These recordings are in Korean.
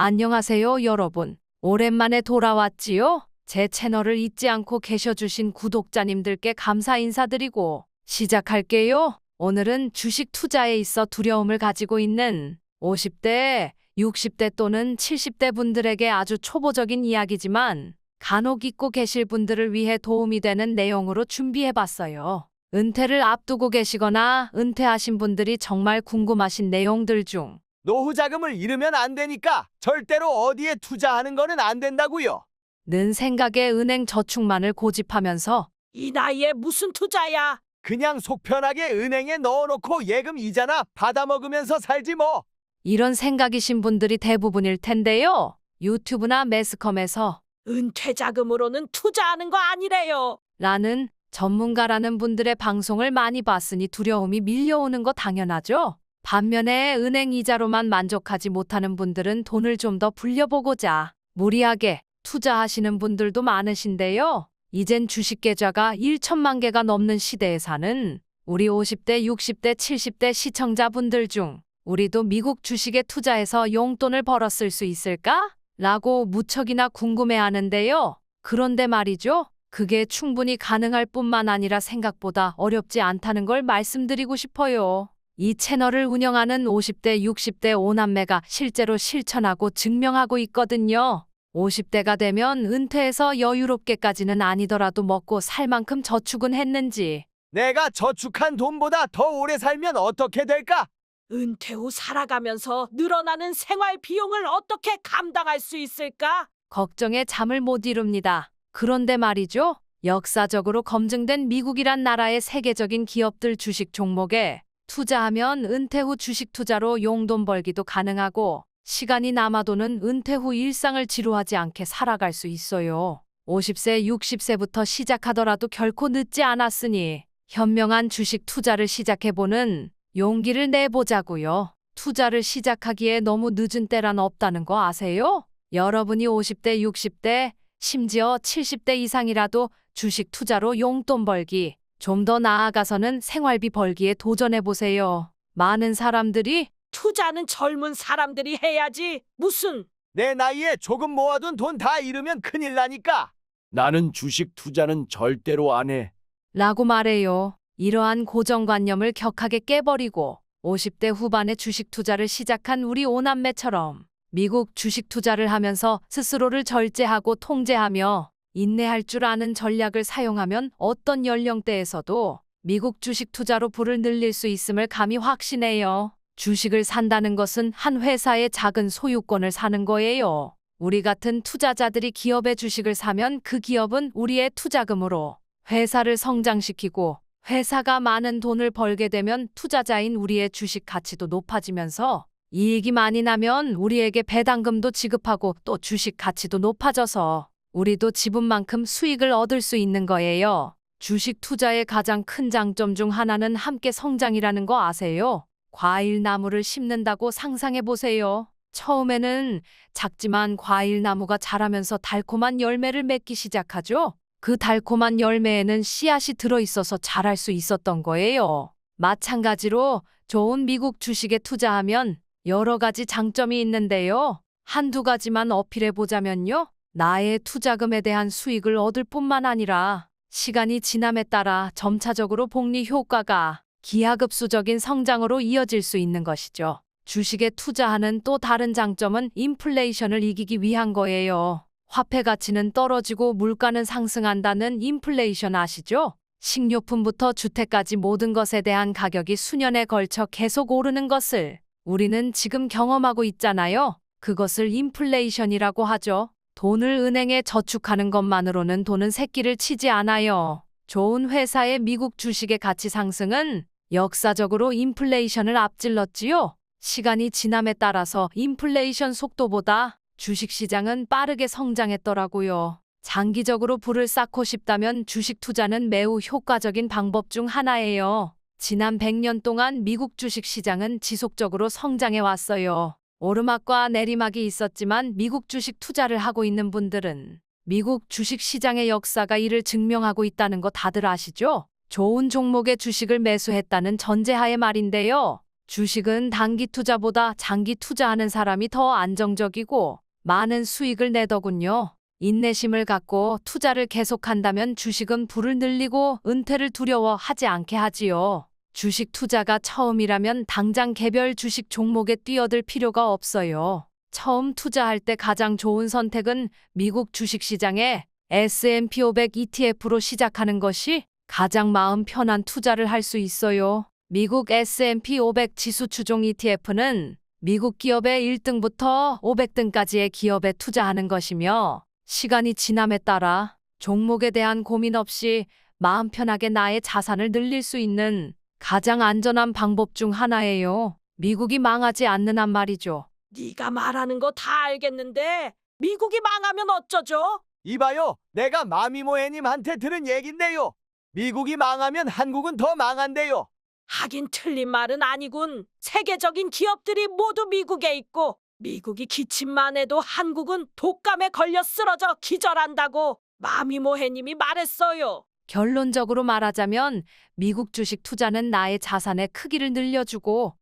안녕하세요, 여러분. 오랜만에 돌아왔지요? 제 채널을 잊지 않고 계셔주신 구독자님들께 감사 인사드리고 시작할게요. 오늘은 주식 투자에 있어 두려움을 가지고 있는 50대, 60대 또는 70대 분들에게 아주 초보적인 이야기지만 간혹 잊고 계실 분들을 위해 도움이 되는 내용으로 준비해봤어요. 은퇴를 앞두고 계시거나 은퇴하신 분들이 정말 궁금하신 내용들 중 노후 자금을 잃으면 안 되니까 절대로 어디에 투자하는 거는 안 된다고요. 는 생각에 은행 저축만을 고집하면서 이 나이에 무슨 투자야? 그냥 속 편하게 은행에 넣어놓고 예금 이자나 받아먹으면서 살지 뭐. 이런 생각이신 분들이 대부분일 텐데요. 유튜브나 매스컴에서 은퇴 자금으로는 투자하는 거 아니래요. 라는 전문가라는 분들의 방송을 많이 봤으니 두려움이 밀려오는 거 당연하죠. 반면에 은행 이자로만 만족하지 못하는 분들은 돈을 좀 더 불려보고자 무리하게 투자하시는 분들도 많으신데요. 이젠 주식 계좌가 1천만 개가 넘는 시대에 사는 우리 50대, 60대, 70대 시청자분들 중 우리도 미국 주식에 투자해서 용돈을 벌었을 수 있을까? 라고 무척이나 궁금해하는데요. 그런데 말이죠. 그게 충분히 가능할 뿐만 아니라 생각보다 어렵지 않다는 걸 말씀드리고 싶어요. 이 채널을 운영하는 50대, 60대 5남매가 실제로 실천하고 증명하고 있거든요. 50대가 되면 은퇴해서 여유롭게까지는 아니더라도 먹고 살 만큼 저축은 했는지 내가 저축한 돈보다 더 오래 살면 어떻게 될까? 은퇴 후 살아가면서 늘어나는 생활 비용을 어떻게 감당할 수 있을까? 걱정에 잠을 못 이룹니다. 그런데 말이죠. 역사적으로 검증된 미국이란 나라의 세계적인 기업들 주식 종목에 투자하면 은퇴 후 주식 투자로 용돈 벌기도 가능하고 시간이 남아도는 은퇴 후 일상을 지루하지 않게 살아갈 수 있어요. 50세, 60세부터 시작하더라도 결코 늦지 않았으니 현명한 주식 투자를 시작해보는 용기를 내보자고요. 투자를 시작하기에 너무 늦은 때란 없다는 거 아세요? 여러분이 50대, 60대, 심지어 70대 이상이라도 주식 투자로 용돈 벌기, 좀 더 나아가서는 생활비 벌기에 도전해보세요. 많은 사람들이 투자는 젊은 사람들이 해야지. 무슨 내 나이에 조금 모아둔 돈 다 잃으면 큰일 나니까. 나는 주식 투자는 절대로 안 해. 라고 말해요. 이러한 고정관념을 격하게 깨버리고 50대 후반에 주식 투자를 시작한 우리 오남매처럼 미국 주식 투자를 하면서 스스로를 절제하고 통제하며 인내할 줄 아는 전략을 사용하면 어떤 연령대에서도 미국 주식 투자로 부를 늘릴 수 있음을 감히 확신해요. 주식을 산다는 것은 한 회사의 작은 소유권을 사는 거예요. 우리 같은 투자자들이 기업의 주식을 사면 그 기업은 우리의 투자금으로 회사를 성장시키고 회사가 많은 돈을 벌게 되면 투자자인 우리의 주식 가치도 높아지면서 이익이 많이 나면 우리에게 배당금도 지급하고 또 주식 가치도 높아져서 우리도 지분만큼 수익을 얻을 수 있는 거예요. 주식 투자의 가장 큰 장점 중 하나는 함께 성장이라는 거 아세요? 과일 나무를 심는다고 상상해 보세요. 처음에는 작지만 과일 나무가 자라면서 달콤한 열매를 맺기 시작하죠. 그 달콤한 열매에는 씨앗이 들어있어서 자랄 수 있었던 거예요. 마찬가지로 좋은 미국 주식에 투자하면 여러 가지 장점이 있는데요. 한두 가지만 어필해 보자면요. 나의 투자금에 대한 수익을 얻을 뿐만 아니라 시간이 지남에 따라 점차적으로 복리 효과가 기하급수적인 성장으로 이어질 수 있는 것이죠. 주식에 투자하는 또 다른 장점은 인플레이션을 이기기 위한 거예요. 화폐 가치는 떨어지고 물가는 상승한다는 인플레이션 아시죠? 식료품부터 주택까지 모든 것에 대한 가격이 수년에 걸쳐 계속 오르는 것을 우리는 지금 경험하고 있잖아요. 그것을 인플레이션이라고 하죠. 돈을 은행에 저축하는 것만으로는 돈은 새끼를 치지 않아요. 좋은 회사의 미국 주식의 가치 상승은 역사적으로 인플레이션을 앞질렀지요. 시간이 지남에 따라서 인플레이션 속도보다 주식시장은 빠르게 성장했더라고요. 장기적으로 부를 쌓고 싶다면 주식 투자는 매우 효과적인 방법 중 하나예요. 지난 100년 동안 미국 주식시장은 지속적으로 성장해 왔어요. 오르막과 내리막이 있었지만 미국 주식 투자를 하고 있는 분들은 미국 주식시장의 역사가 이를 증명하고 있다는 거 다들 아시죠? 좋은 종목의 주식을 매수했다는 전제하에 말인데요. 주식은 단기 투자보다 장기 투자하는 사람이 더 안정적이고 많은 수익을 내더군요. 인내심을 갖고 투자를 계속한다면 주식은 부를 늘리고 은퇴를 두려워하지 않게 하지요. 주식 투자가 처음이라면 당장 개별 주식 종목에 뛰어들 필요가 없어요. 처음 투자할 때 가장 좋은 선택은 미국 주식시장의 S&P 500 ETF로 시작하는 것이 가장 마음 편한 투자를 할 수 있어요. 미국 S&P 500 지수 추종 ETF는 미국 기업의 1등부터 500등까지의 기업에 투자하는 것이며 시간이 지남에 따라 종목에 대한 고민 없이 마음 편하게 나의 자산을 늘릴 수 있는 가장 안전한 방법 중 하나예요. 미국이 망하지 않는 한 말이죠. 네가 말하는 거 다 알겠는데 미국이 망하면 어쩌죠? 이봐요. 내가 마미모애님한테 들은 얘긴데요. 미국이 망하면 한국은 더 망한대요. 하긴 틀린 말은 아니군. 세계적인 기업들이 모두 미국에 있고 미국이 기침만 해도 한국은 독감에 걸려 쓰러져 기절한다고 마미모해님이 말했어요. 결론적으로 말하자면 미국 주식 투자는 나의 자산의 크기를 늘려주고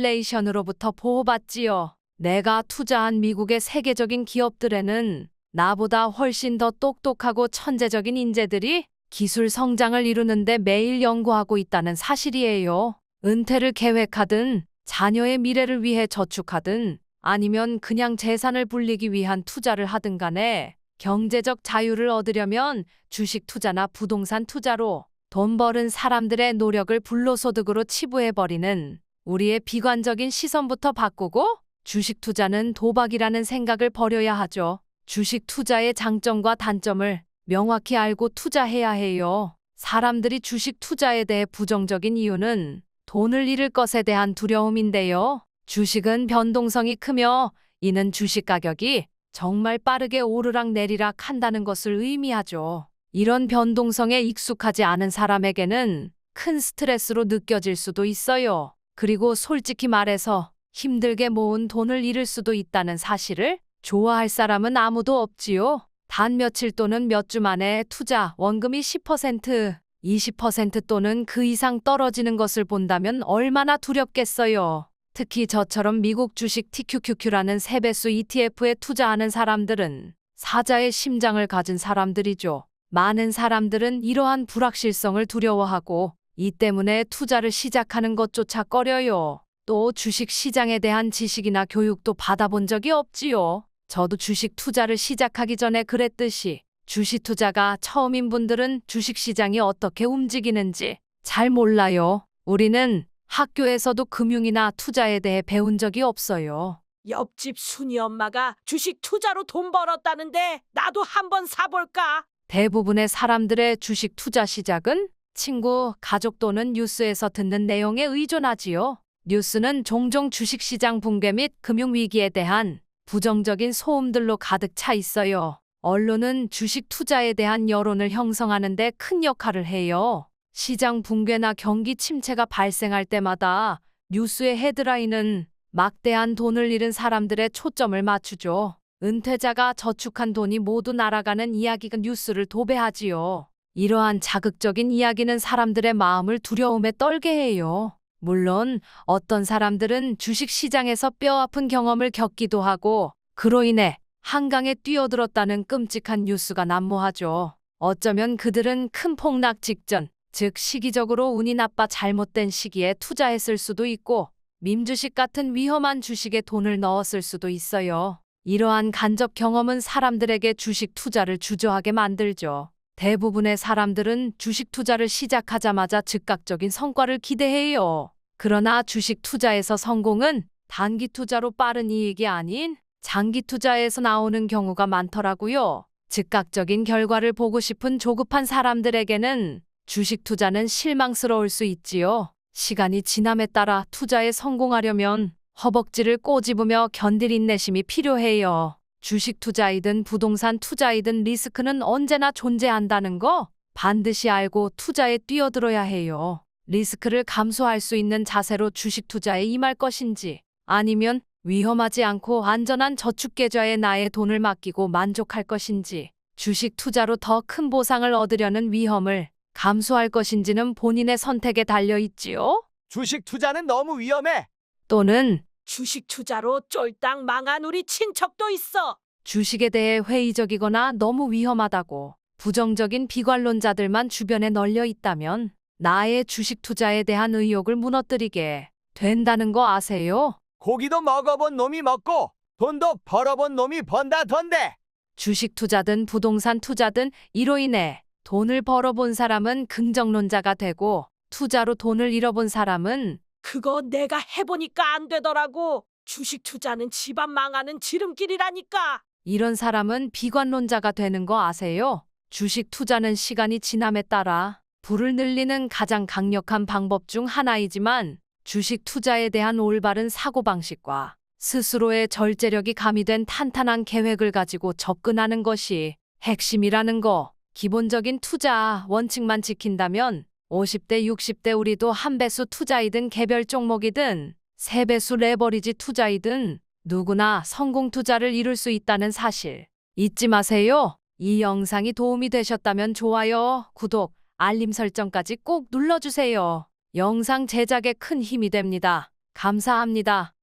인플레이션으로부터 보호받지요. 내가 투자한 미국의 세계적인 기업들에는 나보다 훨씬 더 똑똑하고 천재적인 인재들이 기술 성장을 이루는데 매일 연구하고 있다는 사실이에요. 은퇴를 계획하든 자녀의 미래를 위해 저축하든 아니면 그냥 재산을 불리기 위한 투자를 하든 간에 경제적 자유를 얻으려면 주식 투자나 부동산 투자로 돈 버는 사람들의 노력을 불로소득으로 치부해버리는 우리의 비관적인 시선부터 바꾸고 주식 투자는 도박이라는 생각을 버려야 하죠. 주식 투자의 장점과 단점을 명확히 알고 투자해야 해요. 사람들이 주식 투자에 대해 부정적인 이유는 돈을 잃을 것에 대한 두려움인데요. 주식은 변동성이 크며 이는 주식 가격이 정말 빠르게 오르락 내리락 한다는 것을 의미하죠. 이런 변동성에 익숙하지 않은 사람에게는 큰 스트레스로 느껴질 수도 있어요. 그리고 솔직히 말해서 힘들게 모은 돈을 잃을 수도 있다는 사실을 좋아할 사람은 아무도 없지요. 단 며칠 또는 몇 주 만에 투자 원금이 10%, 20% 또는 그 이상 떨어지는 것을 본다면 얼마나 두렵겠어요. 특히 저처럼 미국 주식 TQQQ라는 세배수 ETF에 투자하는 사람들은 사자의 심장을 가진 사람들이죠. 많은 사람들은 이러한 불확실성을 두려워하고 이 때문에 투자를 시작하는 것조차 꺼려요. 또 주식 시장에 대한 지식이나 교육도 받아본 적이 없지요. 저도 주식 투자를 시작하기 전에 그랬듯이 주식 투자가 처음인 분들은 주식 시장이 어떻게 움직이는지 잘 몰라요. 우리는 학교에서도 금융이나 투자에 대해 배운 적이 없어요. 옆집 순이 엄마가 주식 투자로 돈 벌었다는데 나도 한번 사볼까? 대부분의 사람들의 주식 투자 시작은 친구, 가족 또는 뉴스에서 듣는 내용에 의존하지요. 뉴스는 종종 주식시장 붕괴 및 금융위기에 대한 부정적인 소음들로 가득 차 있어요. 언론은 주식 투자에 대한 여론을 형성하는 데 큰 역할을 해요. 시장 붕괴나 경기 침체가 발생할 때마다 뉴스의 헤드라인은 막대한 돈을 잃은 사람들의 초점을 맞추죠. 은퇴자가 저축한 돈이 모두 날아가는 이야기가 뉴스를 도배하지요. 이러한 자극적인 이야기는 사람들의 마음을 두려움에 떨게 해요. 물론 어떤 사람들은 주식 시장에서 뼈아픈 경험을 겪기도 하고 그로 인해 한강에 뛰어들었다는 끔찍한 뉴스가 난무하죠. 어쩌면 그들은 큰 폭락 직전, 즉 시기적으로 운이 나빠 잘못된 시기에 투자했을 수도 있고 밈주식 같은 위험한 주식에 돈을 넣었을 수도 있어요. 이러한 간접 경험은 사람들에게 주식 투자를 주저하게 만들죠. 대부분의 사람들은 주식 투자를 시작하자마자 즉각적인 성과를 기대해요. 그러나 주식 투자에서 성공은 단기 투자로 빠른 이익이 아닌 장기 투자에서 나오는 경우가 많더라고요. 즉각적인 결과를 보고 싶은 조급한 사람들에게는 주식 투자는 실망스러울 수 있지요. 시간이 지남에 따라 투자에 성공하려면 허벅지를 꼬집으며 견딜 인내심이 필요해요. 주식 투자이든 부동산 투자이든 리스크는 언제나 존재한다는 거 반드시 알고 투자에 뛰어들어야 해요. 리스크를 감수할 수 있는 자세로 주식 투자에 임할 것인지 아니면 위험하지 않고 안전한 저축 계좌에 나의 돈을 맡기고 만족할 것인지 주식 투자로 더 큰 보상을 얻으려는 위험을 감수할 것인지는 본인의 선택에 달려 있지요. 주식 투자는 너무 위험해. 또는 주식 투자로 쫄딱 망한 우리 친척도 있어. 주식에 대해 회의적이거나 너무 위험하다고 부정적인 비관론자들만 주변에 널려 있다면 나의 주식 투자에 대한 의욕을 무너뜨리게 된다는 거 아세요? 고기도 먹어본 놈이 먹고 돈도 벌어본 놈이 번다던데. 주식 투자든 부동산 투자든 이로 인해 돈을 벌어본 사람은 긍정론자가 되고 투자로 돈을 잃어본 사람은 그거 내가 해보니까 안 되더라고. 주식 투자는 집안 망하는 지름길이라니까. 이런 사람은 비관론자가 되는 거 아세요? 주식 투자는 시간이 지남에 따라 부를 늘리는 가장 강력한 방법 중 하나이지만 주식 투자에 대한 올바른 사고방식과 스스로의 절제력이 가미된 탄탄한 계획을 가지고 접근하는 것이 핵심이라는 거. 기본적인 투자 원칙만 지킨다면 50대, 60대 우리도 한 배수 투자이든 개별 종목이든 세 배수 레버리지 투자이든 누구나 성공 투자를 이룰 수 있다는 사실 잊지 마세요. 이 영상이 도움이 되셨다면 좋아요, 구독, 알림 설정까지 꼭 눌러주세요. 영상 제작에 큰 힘이 됩니다. 감사합니다.